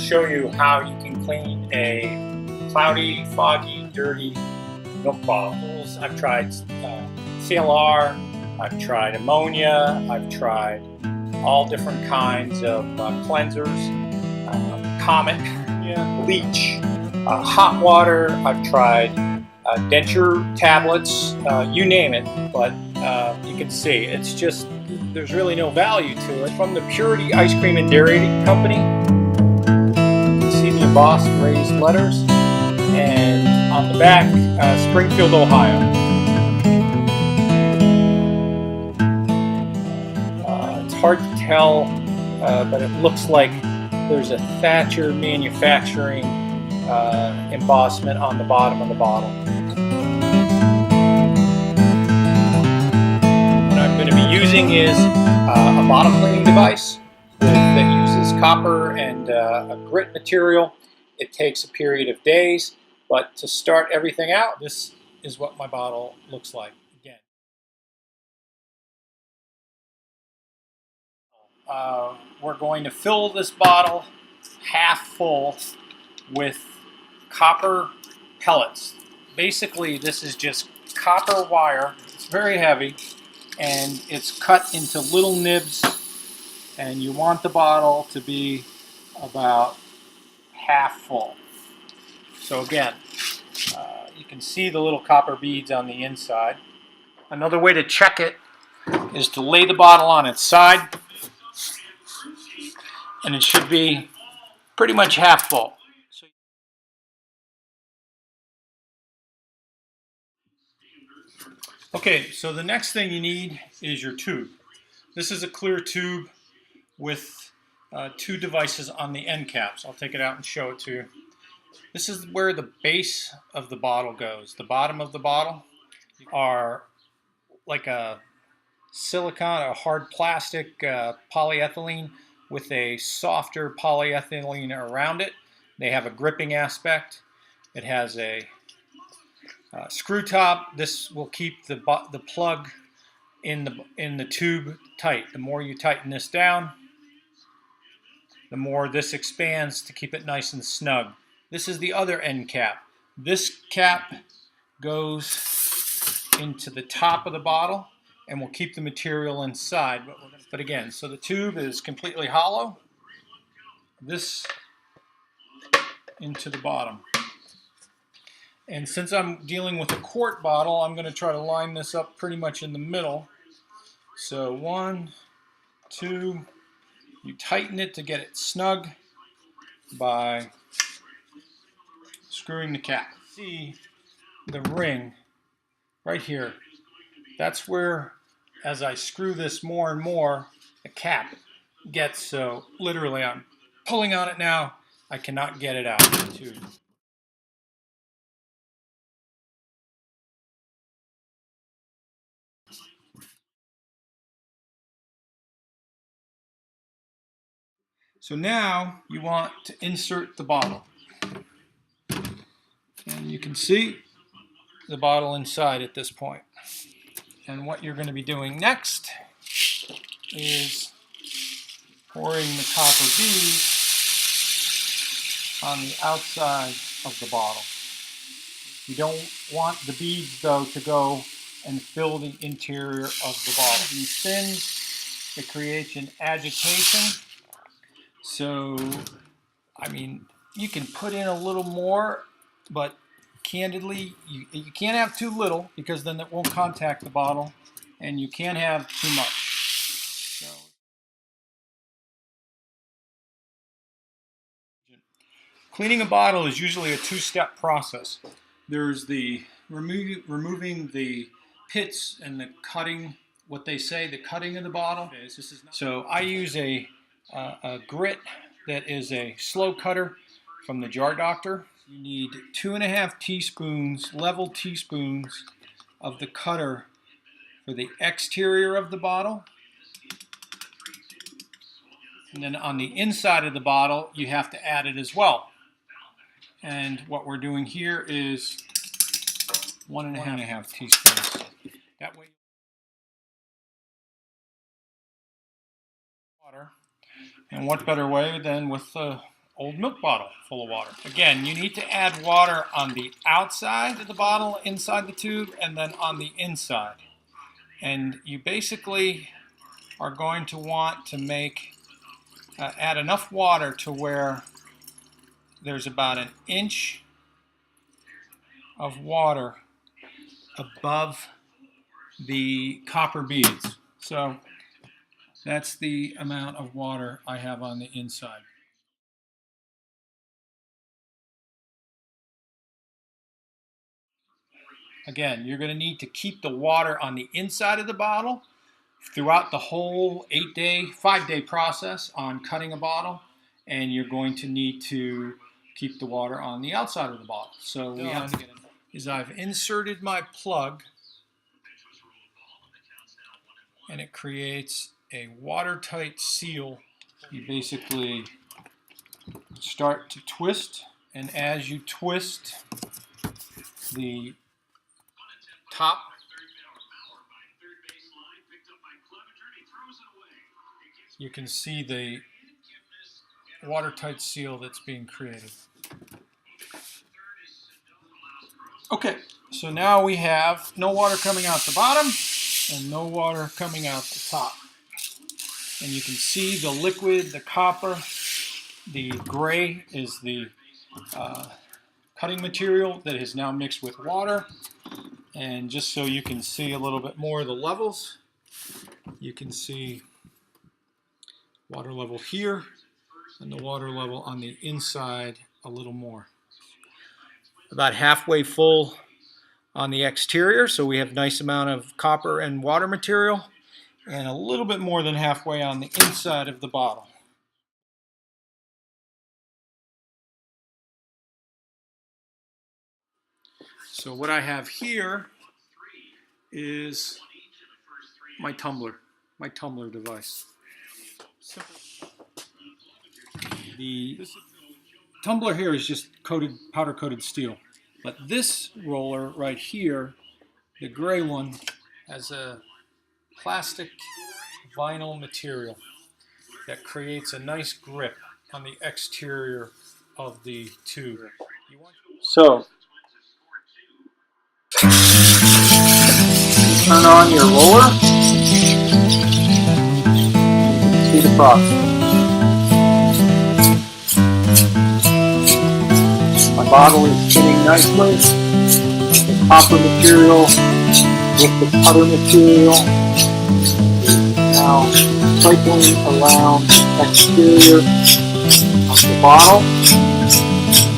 show you how you can clean a cloudy, foggy, dirty milk bottles. I've tried CLR, I've tried ammonia, I've tried all different kinds of cleansers, COMET, bleach, hot water. I've tried denture tablets, you name it, but you can see it's just, there's really no value to it. From the Purity Ice Cream and Dairy Company, you can see the embossed raised letters, and on the back, Springfield, Ohio. It's hard to tell, but it looks like there's a Thatcher Manufacturing embossment on the bottom of the bottle. What I'm going to be using is a bottle cleaning device that uses copper and a grit material. It takes a period of days, but to start everything out, this is what my bottle looks like. Again, we're going to fill this bottle half full with copper pellets. Basically, this is just copper wire. It's very heavy, and it's cut into little nibs, and you want the bottle to be about half full. So again, you can see the little copper beads on the inside. Another way to check it is to lay the bottle on its side, and it should be pretty much half full. Okay, so the next thing you need is your tube. This is a clear tube with two devices on the end caps. I'll take it out and show it to you. This is where the base of the bottle goes. The bottom of the bottle are like a silicone, a hard plastic polyethylene with a softer polyethylene around it. They have a gripping aspect. It has a screw top. This will keep the plug in the tube tight. The more you tighten this down, the more this expands to keep it nice and snug. This is the other end cap. This cap goes into the top of the bottle and will keep the material inside. But again, so the tube is completely hollow. This into the bottom. And since I'm dealing with a quart bottle, I'm going to try to line this up pretty much in the middle. So 1, 2, you tighten it to get it snug by screwing the cap. See the ring right here. That's where, as I screw this more and more, the cap gets, so literally I'm pulling on it now, I cannot get it out of the tube. So now you want to insert the bottle. And you can see the bottle inside at this point. And what you're going to be doing next is pouring the copper bead on the outside of the bottle. You don't want the beads, though, to go and fill the interior of the bottle. These fins, it creates an agitation. So, I mean, you can put in a little more, but candidly, you can't have too little because then it won't contact the bottle, and you can't have too much. So, cleaning a bottle is usually a two-step process. There's the removing the pits and the cutting, what they say, the cutting of the bottle. So I use a grit that is a slow cutter from the Jar Doctor. You need 2½ teaspoons, level teaspoons, of the cutter for the exterior of the bottle. And then on the inside of the bottle, you have to add it as well. And what we're doing here is 1½ teaspoons. That way, water. And what better way than with old milk bottle full of water. Again, you need to add water on the outside of the bottle, inside the tube, and then on the inside. And you basically are going to want to add enough water to where there's about an inch of water above the copper beads. So that's the amount of water I have on the inside. Again, you're going to need to keep the water on the inside of the bottle throughout the whole 5-day process on cutting a bottle, and you're going to need to keep the water on the outside of the bottle. So what we have to get is I've inserted my plug, and it creates a watertight seal. You basically start to twist, and as you twist the top, you can see the watertight seal that's being created. Okay, so now we have no water coming out the bottom and no water coming out the top. And you can see the liquid, the copper, the gray is the cutting material that is now mixed with water. And just so you can see a little bit more of the levels, you can see water level here and the water level on the inside a little more. About halfway full on the exterior, so we have a nice amount of copper and water material, and a little bit more than halfway on the inside of the bottle. So what I have here is my tumbler device. The tumbler here is just powder coated steel, but this roller right here, the gray one, has a plastic vinyl material that creates a nice grip on the exterior of the tube. So turn on your roller, see the process. My bottle is spinning nicely. The copper material with the putter material is now cycling around the exterior of the bottle.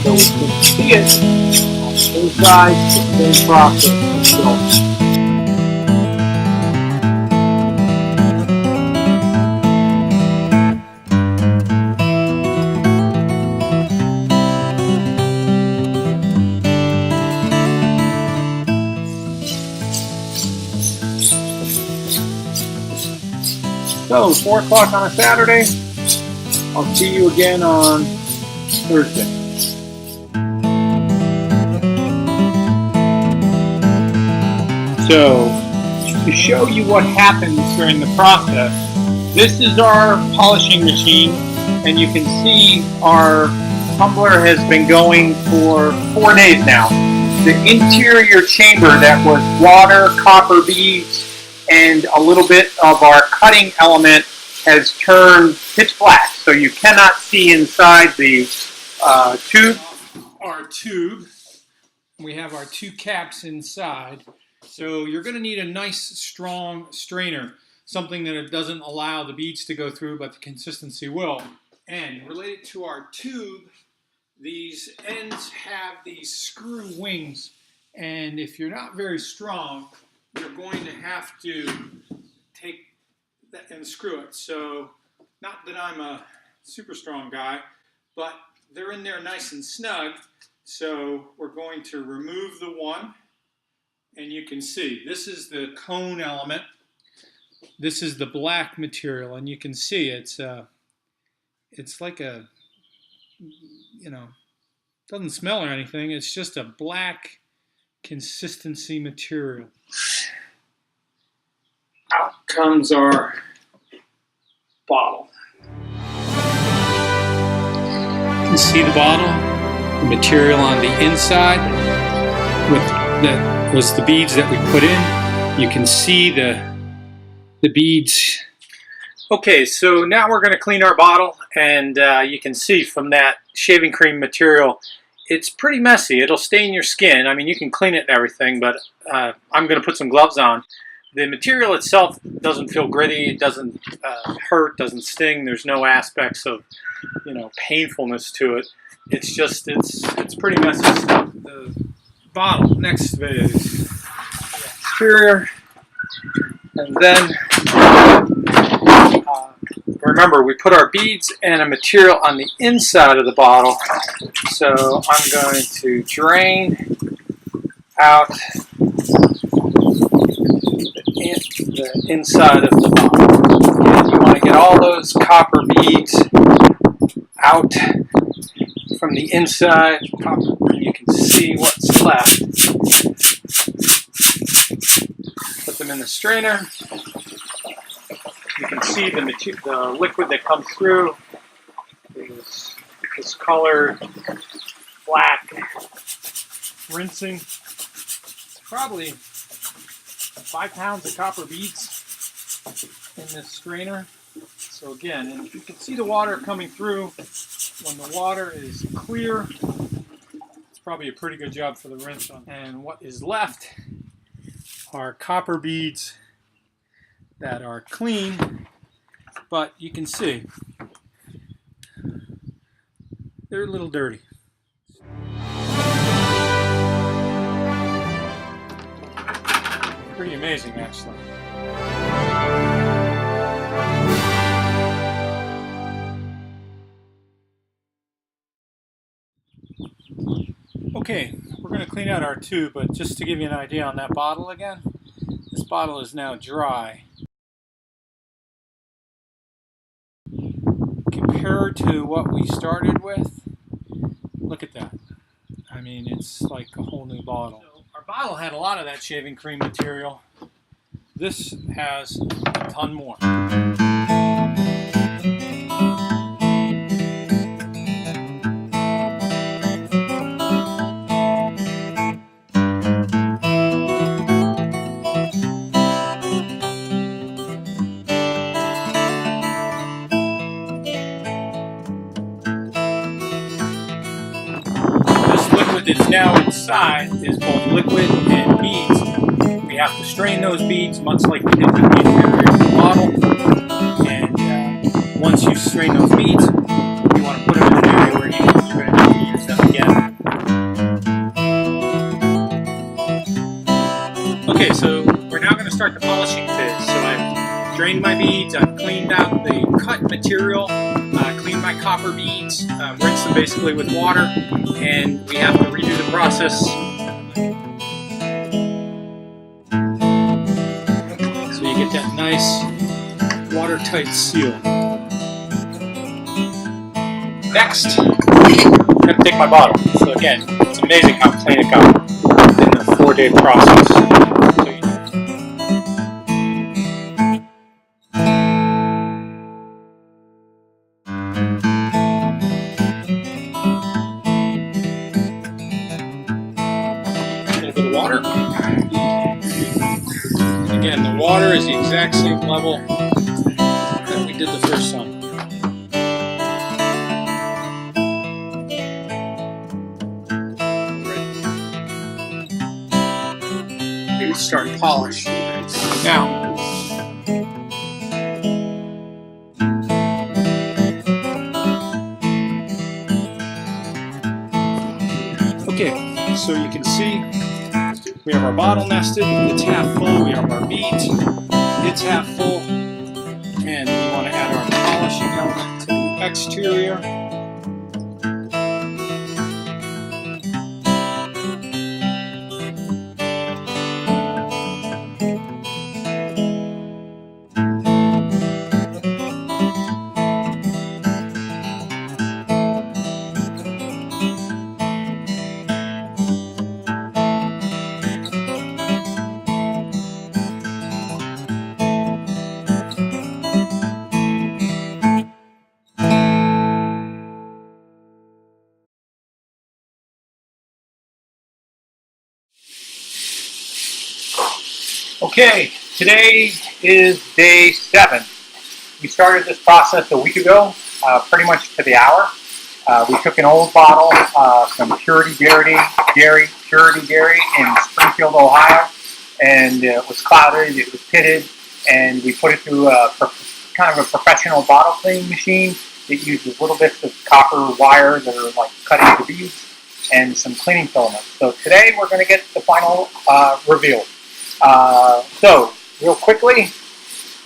So we can see it on the inside, the same process is going. So, 4 o'clock on a Saturday. I'll see you again on Thursday. So, to show you what happens during the process, this is our polishing machine, and you can see our tumbler has been going for 4 days now. The interior chamber that was water, copper beads, and a little bit of our cutting element has turned pitch black, so you cannot see inside the tube. Our tube, we have our 2 caps inside, so you're going to need a nice strong strainer, something that it doesn't allow the beads to go through, but the consistency will. And related to our tube, these ends have these screw wings, and if you're not very strong, you're going to have to take that and screw it. So, not that I'm a super strong guy, but they're in there nice and snug. So we're going to remove the one, and you can see this is the cone element. This is the black material, and you can see it's like a, doesn't smell or anything. It's just a black consistency material. Out comes our bottle. can see the bottle, the material on the inside, that was the beads that we put in. You can see the beads. Okay, so now we're going to clean our bottle, and you can see from that shaving cream material, it's pretty messy. It'll stain your skin. I mean, you can clean it and everything, but I'm going to put some gloves on. The material itself doesn't feel gritty. It doesn't hurt, doesn't sting. There's no aspects of, you know, painfulness to it. It's just, it's pretty messy stuff. The bottle next to it is the exterior, and then remember, we put our beads and a material on the inside of the bottle. So I'm going to drain out the inside of the bottle. And you want to get all those copper beads out from the inside. And you can see what's left. Put them in the strainer. You can see the liquid that comes through is this color, black, rinsing. It's probably 5 pounds of copper beads in this strainer. So again, and you can see the water coming through. When the water is clear, it's probably a pretty good job for the rinse on. And what is left are copper beads that are clean, but you can see they're a little dirty. Pretty amazing, actually. Okay, we're going to clean out our tube, but just to give you an idea on that bottle again, this bottle is now dry. Compared to what we started with, look at that. I mean, it's like a whole new bottle. So our bottle had a lot of that shaving cream material. This has a ton more. That's now inside is both liquid and beads. We have to strain those beads, much like we did with the interior of the bottle. And once you strain those beads, you want to put them in an area where you're going to have to use them again. Okay, so we're now going to start the polishing phase. So I've drained my beads, I've cleaned out the cut material, cleaned my copper beads, rinsed them basically with water, and we have to redo the process. So you get that nice watertight seal. Next, I'm going to take my bottle. So again, it's amazing how clean it got in the 4-day process. Water. Again, the water is the exact same level that we did the first time. We start polish. Now, okay, so you can see we have our bottle nested, it's half full. We have our beads, it's half full. And we want to add our polishing element to the exterior. Okay, today is day 7. We started this process a week ago, pretty much to the hour. We took an old bottle from Purity Dairy in Springfield, Ohio, and it was clouded, it was pitted, and we put it through kind of a professional bottle cleaning machine. It uses little bits of copper wire that are like cut into beads and some cleaning filaments. So today we're going to get the final reveal. So real quickly,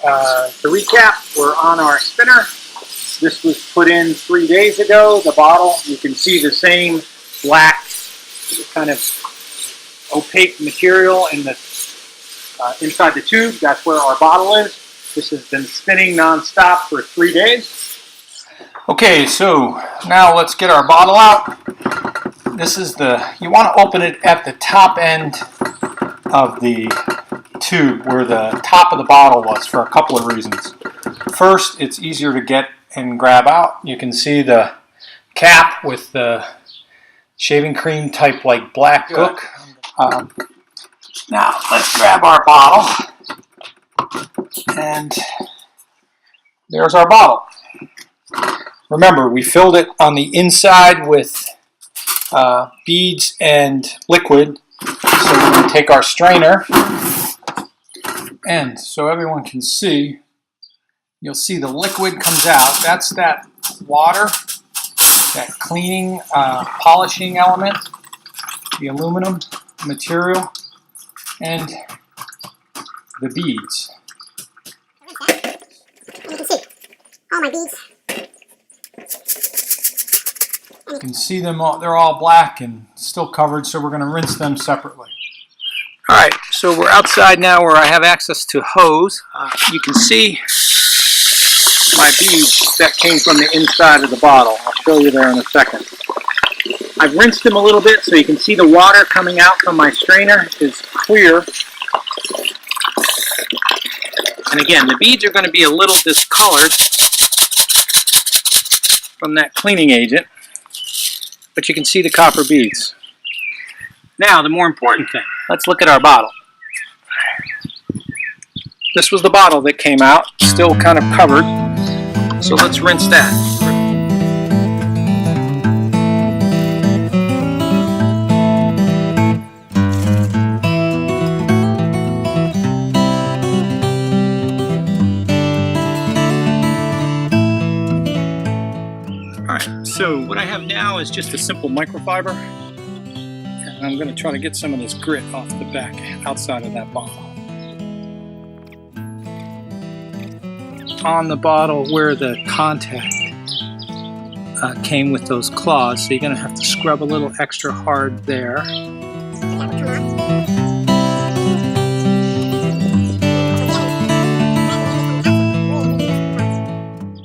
to recap, we're on our spinner. This was put in 3 days ago. The bottle, you can see the same black kind of opaque material in the inside the tube. That's where our bottle is. This has been spinning non-stop for 3 days. Okay, so now let's get our bottle out. This is you want to open it at the top end of the tube where the top of the bottle was for a couple of reasons. First, it's easier to get and grab out. You can see the cap with the shaving cream type like black gook. Now let's grab our bottle, and there's our bottle. Remember, we filled it on the inside with beads and liquid. So we're going to take our strainer, and so everyone can see, you'll see the liquid comes out. That's that water, that cleaning, polishing element, the aluminum material, and the beads. You can see all my beads. You can see them all, they're all black and still covered, so we're going to rinse them separately. Alright, so we're outside now where I have access to hose. You can see my beads that came from the inside of the bottle. I'll show you there in a second. I've rinsed them a little bit so you can see the water coming out from my strainer is clear. And again, the beads are going to be a little discolored from that cleaning agent, but you can see the copper beads. Now, the more important thing, let's look at our bottle. This was the bottle that came out, still kind of covered, so let's rinse that. Alright, so what I have now is just a simple microfiber. I'm going to try to get some of this grit off the back outside of that bottle. On the bottle where the contact came with those claws, so you're going to have to scrub a little extra hard there.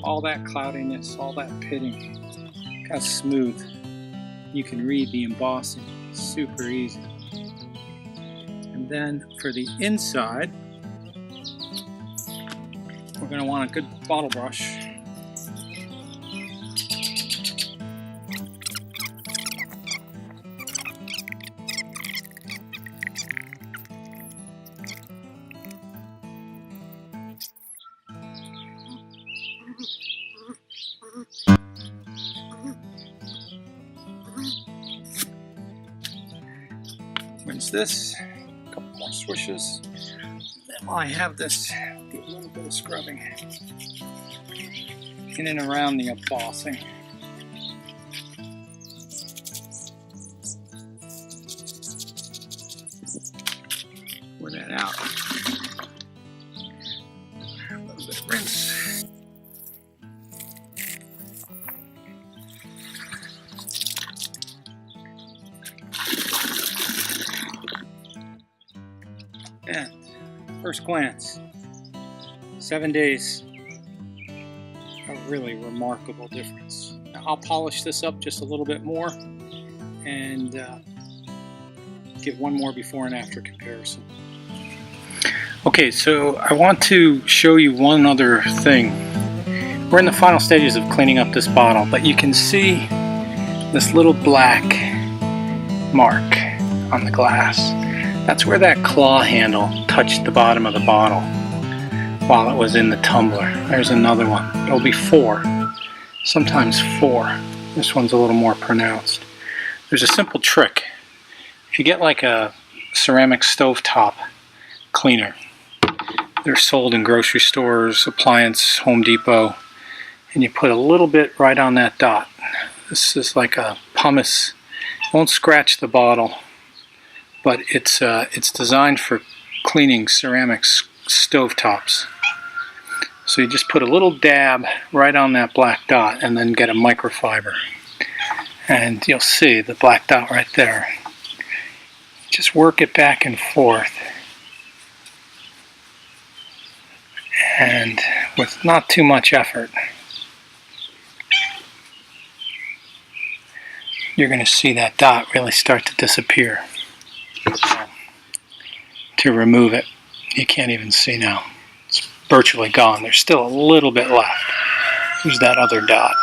All that cloudiness, all that pitting, kind of smooth. You can read the embossing. Super easy. And then for the inside, we're going to want a good bottle brush. Rinse this, a couple more swishes. Then while I have this, do a little bit of scrubbing in and around the embossing. Pour that out. A little bit of rinse. And first glance, 7 days, a really remarkable difference. Now, I'll polish this up just a little bit more and give one more before and after comparison. Okay, so I want to show you one other thing. We're in the final stages of cleaning up this bottle, but you can see this little black mark on the glass. That's where that claw handle touched the bottom of the bottle while it was in the tumbler. There's another one. It'll be 4, sometimes 4. This one's a little more pronounced. There's a simple trick. If you get like a ceramic stovetop cleaner, they're sold in grocery stores, appliance, Home Depot, and you put a little bit right on that dot. This is like a pumice. It won't scratch the bottle, but it's designed for cleaning ceramic stovetops. So you just put a little dab right on that black dot and then get a microfiber. And you'll see the black dot right there. Just work it back and forth. And with not too much effort, you're going to see that dot really start to disappear. To remove it, you can't even see now. It's virtually gone. There's still a little bit left. There's that other dot.